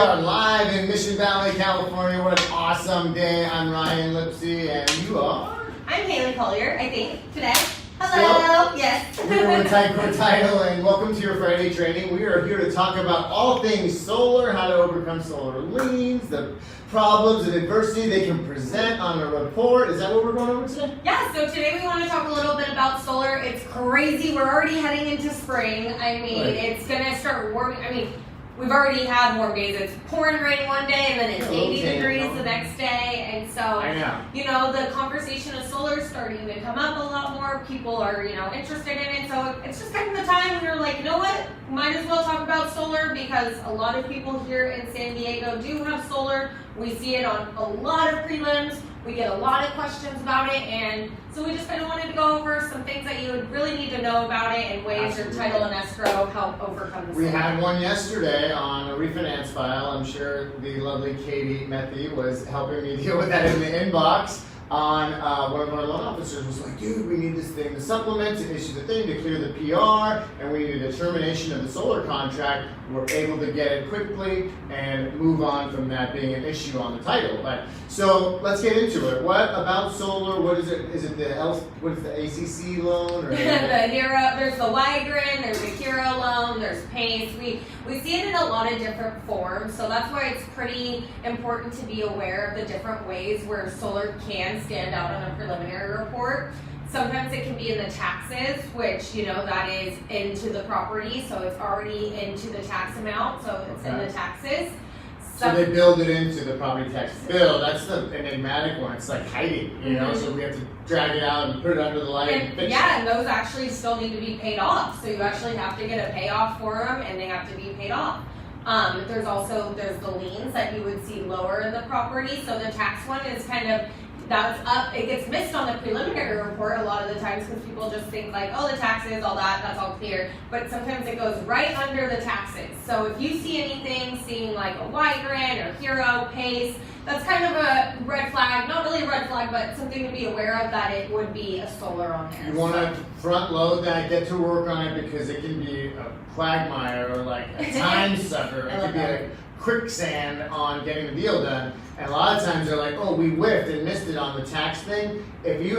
are live in Mission Valley, California. What an awesome day. I'm Ryan Lipsey, and you are? I'm Haley Collier, I think, today. Hello! Still? Yes. We're with Ticor Title, and welcome to your Friday training. We are here to talk about all things solar, how to overcome solar liens, the problems and adversity they can present on a report. Is that what we're going over today? Yeah, so today we want to talk a little bit about solar. It's crazy. We're already heading into spring. I mean, Right. It's going to start warming. I mean, we've already had warm days. It's pouring rain one day, and then it's 80 degrees the next day. And so, I know. you know, the conversation of solar is starting to come up a lot more. People are, you know, interested in it. So it's just kind of the time when you're like, you know what? Might as well talk about solar because a lot of people here in San Diego do have solar. We see it on a lot of prelims. We get a lot of questions about it, and so we just kind of wanted to go over some things that you would really need to know about it and ways your title and escrow help overcome the We solar. had one yesterday on a refinance file. I'm sure the lovely Katie Methy was helping me deal with that in the inbox. On one of our loan officers was like, dude, we need this thing to supplement, to issue the thing, to clear the PR, and we need a termination of the solar contract. We're able to get it quickly and move on from that being an issue on the title. But so let's get into it. What about solar? What is it? Is it what is the ACC loan? Or The Hero, there's the Wygrin, there's the Hero loan, there's PACE. We see it in a lot of different forms, so that's why it's pretty important to be aware of the different ways where solar can stand out on a preliminary report. Sometimes it can be in the taxes, which, you know, that is into the property, so it's already into the tax amount, so it's in the taxes. So they build it into the property tax bill. That's the enigmatic one. It's like hiding, you know, so we have to drag it out and put it under the light and fix it. And those actually still need to be paid off, so you actually have to get a payoff for them, and they have to be paid off. There's the liens that you would see lower in the property, so the tax one is kind of, that's up, it gets missed on the preliminary report a lot of the times because people just think like, oh, the taxes, all that, that's all clear. But sometimes it goes right under the taxes. So if you see anything, seeing like a Wygrin or Hero, PACE, that's kind of a red flag, not really a red flag, but something to be aware of that it would be a solar on there. You want to front load that, get to work on it because it can be a quagmire or like a time sucker. It can be a quicksand on getting the deal done. And a lot of times they're like, oh, we whiffed and missed it on the tax thing. If you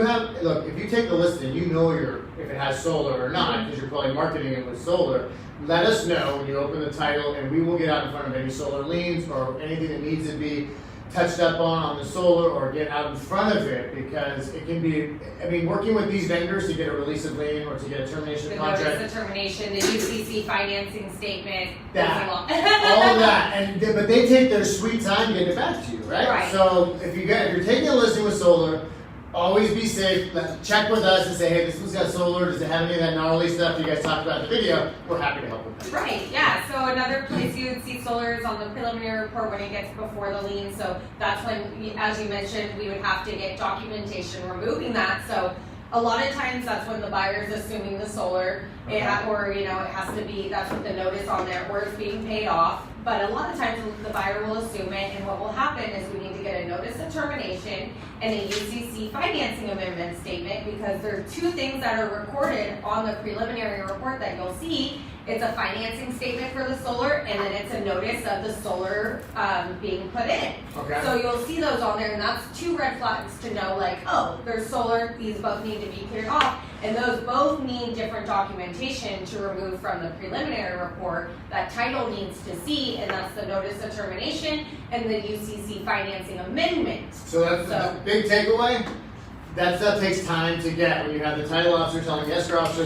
take the listing, you know if it has solar or not, because you're probably marketing it with solar. Let us know when you open the title, and we will get out in front of any solar liens or anything that needs to be touched up on the solar, or get out in front of it, because it can be, I mean, working with these vendors to get a release of lien or to get a termination of contract. The termination, the UCC financing statement, that, all of that, but they take their sweet time getting it back to you, right? Right. So if you're taking a listing with solar, always be safe. Check with us and say, hey, this one's got solar. Does it have any of that gnarly stuff you guys talked about in the video? We're happy to help with that. Right, yeah. So another place you would see solar is on the preliminary report when it gets before the lien. So that's when, as you mentioned, we would have to get documentation removing that. So a lot of times that's when the buyer is assuming the solar, it has to be, that's what the notice on there, or it's being paid off. But a lot of times the buyer will assume it, and what will happen is we need to get a notice of termination and a UCC financing amendment statement, because there are two things that are recorded on the preliminary report that you'll see. It's a financing statement for the solar, and then it's a notice of the solar being put in. Okay. So you'll see those on there, and that's two red flags to know, like, oh, there's solar, these both need to be cleared off, and those both need different documentation to remove from the preliminary report that title needs to see, and that's the notice of termination and the UCC financing amendment. So that's the big takeaway. That stuff takes time to get. When you have the title officer telling the escrow officer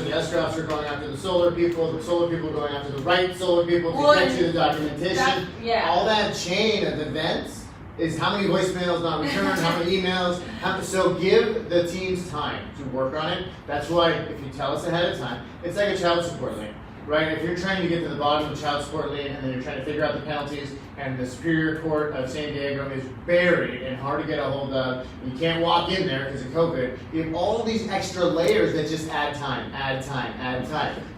going after the solar people going after the right solar people to get you the documentation. All that chain of events is how many voicemails not returned, how many emails. So give the teams time to work on it. That's why if you tell us ahead of time, it's like a child support lien, right? If you're trying to get to the bottom of the child support lien and then you're trying to figure out the penalties, and the Superior Court of San Diego is buried and hard to get a hold of, you can't walk in there because of COVID, you have all these extra layers that just add time.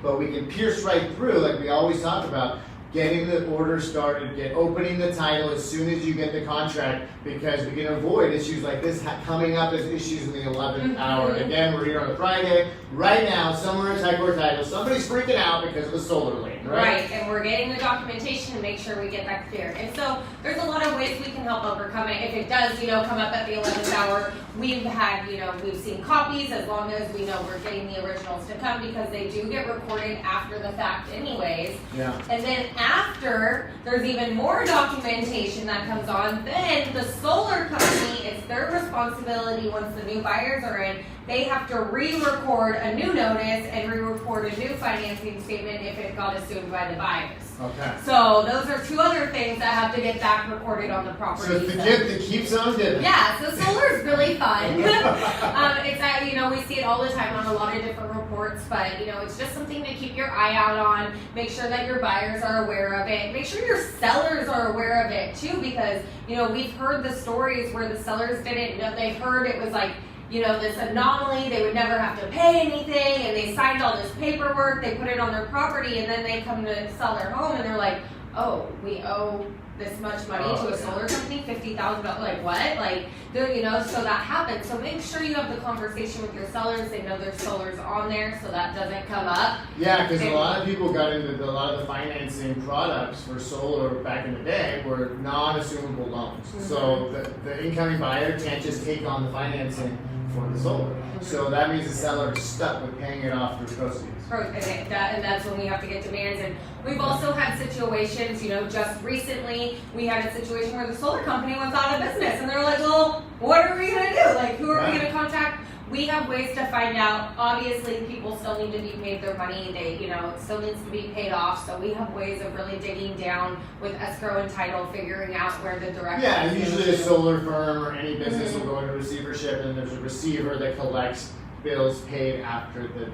But we can pierce right through, like we always talk about, getting the order started, opening the title as soon as you get the contract, because we can avoid issues like this coming up as issues in the 11th hour. And again, we're here on a Friday. Right now, somewhere in Ticor Title, somebody's freaking out because of a solar lien, right? Right, and we're getting the documentation to make sure we get that clear. And so there's a lot of ways we can help overcome it. If it does, come up at the 11th hour, we've had, we've seen copies as long as we know we're getting the originals to come, because they do get recorded after the fact anyways. Yeah. And then after, there's even more documentation that comes on. Then the solar company, it's their responsibility once the new buyers are in, they have to re-record a new notice and re-record a new financing statement if it got assumed by the buyers. Okay. So those are two other things that have to get back recorded on the property. So it's the gift that keeps on giving. Yeah, so solar is really fun. We see it all the time on a lot of different reports, but it's just something to keep your eye out on. Make sure that your buyers are aware of it. Make sure your sellers are aware of it too, because we've heard the stories where the sellers didn't know. They heard it was like, this anomaly, they would never have to pay anything, and they signed all this paperwork, they put it on their property, and then they come to sell their home, and they're like, oh, we owe this much money to a solar company, $50,000, like what? Like, so that happens. So make sure you have the conversation with your sellers, they know their solar's on there, so that doesn't come up. Yeah, because a lot of people got into a lot of the financing products for solar back in the day were non-assumable loans. Mm-hmm. So the incoming buyer can't just take on the financing for the solar. Mm-hmm. So that means the seller is stuck with paying it off through proceeds. And that's when we have to get demands. And we've also had situations, just recently we had a situation where the solar company went out of business, and they're like, well, what are we going to do? Like, who are we going to contact? We have ways to find out. Obviously, people still need to be paid their money. It still needs to be paid off. So we have ways of really digging down with escrow and title, figuring out where the direct. Yeah, and usually a solar firm or any business will go into receivership, and there's a receiver that collects bills paid after the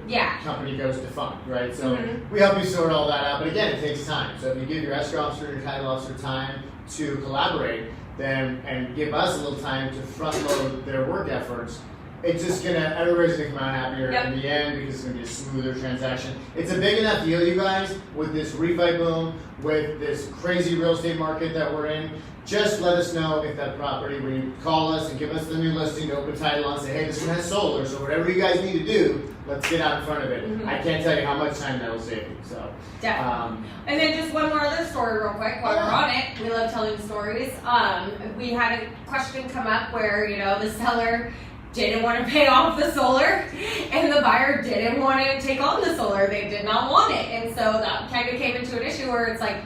company goes defunct, right? So we help you sort all that out, but again, it takes time. So if you give your escrow officer and your title officer time to collaborate, then and give us a little time to front load their work efforts, it's just everybody's gonna come out happier in the end, because it's gonna be a smoother transaction. It's a big enough deal, you guys, with this refi boom, with this crazy real estate market that we're in. Just let us know if that property, when you call us and give us the new listing, open title on, say, hey, this one has solar, so whatever you guys need to do, let's get out in front of it. Mm-hmm. I can't tell you how much time that will save you. So definitely. And then just one more other story real quick while we're on it. We love telling stories. We had a question come up where, the seller didn't want to pay off the solar, and the buyer didn't want to take on the solar. They did not want it. And so that kind of came into an issue where it's like,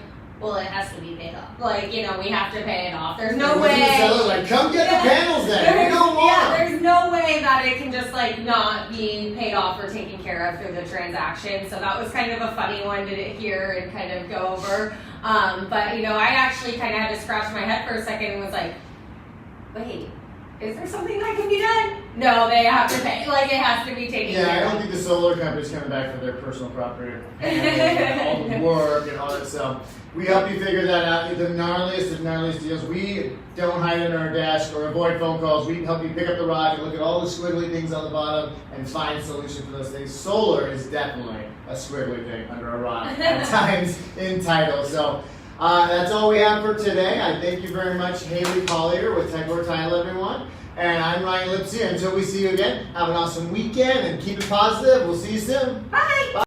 well, it has to be paid off. Like, we have to pay it off. There's no way. The seller, like, come get the panels then. There's no way that it can just, not be paid off or taken care of through the transaction. So that was kind of a funny one to hear and kind of go over. But, I actually kind of had to scratch my head for a second and was like, wait, is there something that can be done? No, they have to pay. Like, it has to be taken care of. Yeah, I don't think the solar company's coming back for their personal property. And all the work and all that stuff. We help you figure that out. The gnarliest of gnarliest deals. We don't hide under our desk or avoid phone calls. We help you pick up the rock and look at all the squiggly things on the bottom and find a solution for those things. Solar is definitely a squiggly thing under a rock at times in title. So that's all we have for today. I thank you very much, Haley Collier with Ticor Title, everyone. And I'm Ryan Lipsey. Until we see you again, have an awesome weekend and keep it positive. We'll see you soon. Bye. Bye.